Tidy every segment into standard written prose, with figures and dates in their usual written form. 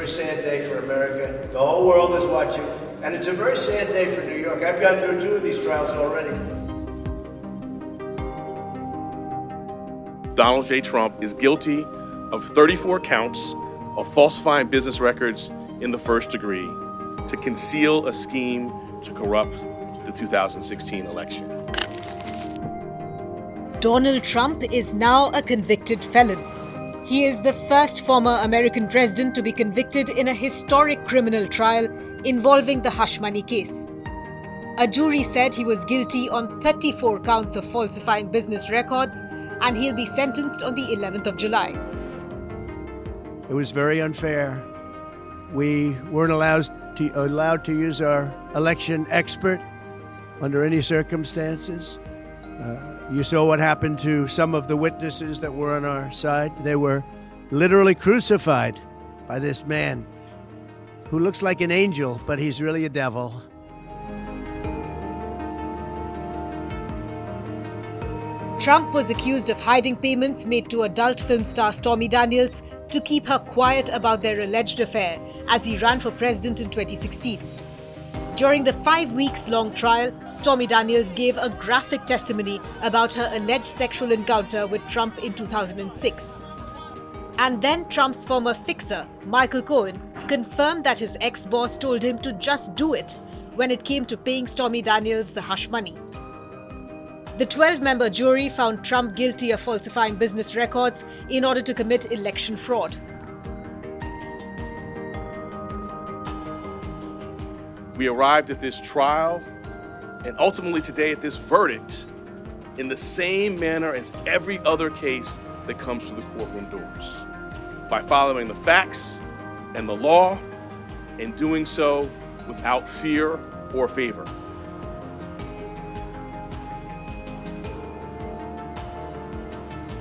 very sad day for America. The whole world is watching, and it's a very sad day for New York. I've gone through 2 of these trials already. Donald J. Trump is guilty of 34 counts of falsifying business records in the first degree to conceal a scheme to corrupt the 2016 election. Donald Trump is now a convicted felon. He is the first former American president to be convicted in a historic criminal trial involving the hush money case. A jury said he was guilty on 34 counts of falsifying business records, and he'll be sentenced on the 11th of July. It was very unfair. We weren't allowed to use our election expert under any circumstances. You saw what happened to some of the witnesses that were on our side. They were literally crucified by this man who looks like an angel, but he's really a devil. Trump was accused of hiding payments made to adult film star Stormy Daniels to keep her quiet about their alleged affair as he ran for president in 2016. During the 5 weeks long trial, Stormy Daniels gave a graphic testimony about her alleged sexual encounter with Trump in 2006. And then Trump's former fixer, Michael Cohen, confirmed that his ex-boss told him to just do it when it came to paying Stormy Daniels the hush money. The 12-member jury found Trump guilty of falsifying business records in order to commit election fraud. We arrived at this trial and ultimately today at this verdict in the same manner as every other case that comes through the courtroom doors, by following the facts and the law and doing so without fear or favor.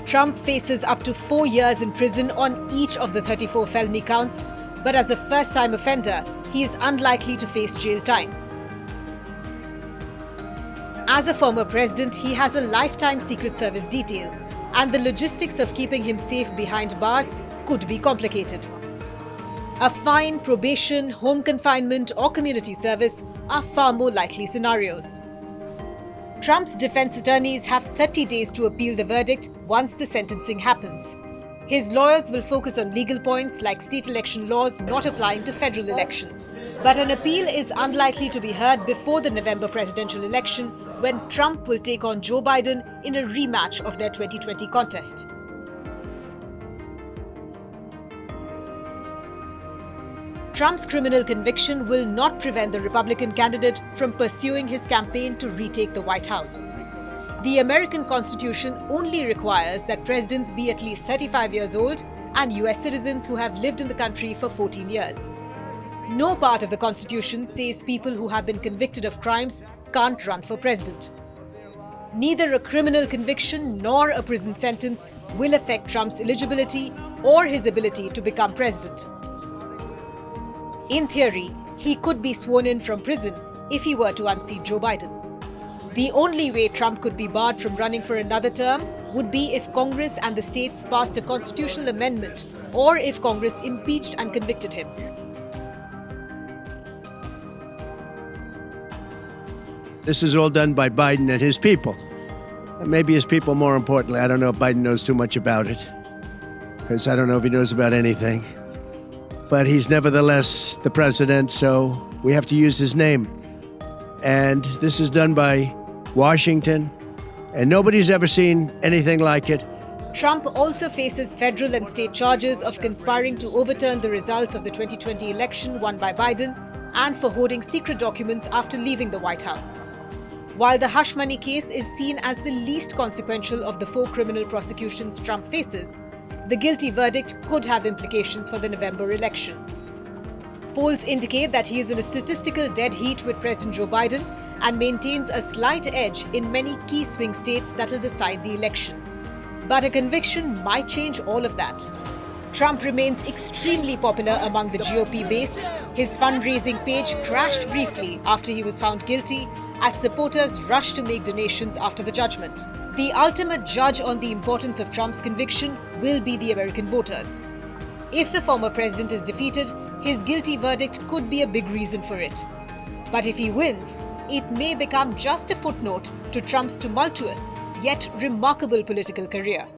Trump faces up to 4 years in prison on each of the 34 felony counts, but as a first-time offender, he is unlikely to face jail time. As a former president, he has a lifetime Secret Service detail, and the logistics of keeping him safe behind bars could be complicated. A fine, probation, home confinement, or community service are far more likely scenarios. Trump's defense attorneys have 30 days to appeal the verdict once the sentencing happens. His lawyers will focus on legal points like state election laws not applying to federal elections. But an appeal is unlikely to be heard before the November presidential election, when Trump will take on Joe Biden in a rematch of their 2020 contest. Trump's criminal conviction will not prevent the Republican candidate from pursuing his campaign to retake the White House. The American Constitution only requires that presidents be at least 35 years old and US citizens who have lived in the country for 14 years. No part of the Constitution says people who have been convicted of crimes can't run for president. Neither a criminal conviction nor a prison sentence will affect Trump's eligibility or his ability to become president. In theory, he could be sworn in from prison if he were to unseat Joe Biden. The only way Trump could be barred from running for another term would be if Congress and the states passed a constitutional amendment, or if Congress impeached and convicted him. This is all done by Biden and his people. And maybe his people more importantly. I don't know if Biden knows too much about it, because I don't know if he knows about anything. But he's nevertheless the president, so we have to use his name. And this is done by Washington, and nobody's ever seen anything like it. Trump also faces federal and state charges of conspiring to overturn the results of the 2020 election won by Biden and for hoarding secret documents after leaving the White House. While the hush money case is seen as the least consequential of the 4 criminal prosecutions Trump faces, the guilty verdict could have implications for the November election. Polls indicate that he is in a statistical dead heat with President Joe Biden and maintains a slight edge in many key swing states that will decide the election. But a conviction might change all of that. Trump remains extremely popular among the GOP base. His fundraising page crashed briefly after he was found guilty, as supporters rushed to make donations after the judgment. The ultimate judge on the importance of Trump's conviction will be the American voters. If the former president is defeated, his guilty verdict could be a big reason for it. But if he wins, it may become just a footnote to Trump's tumultuous yet remarkable political career.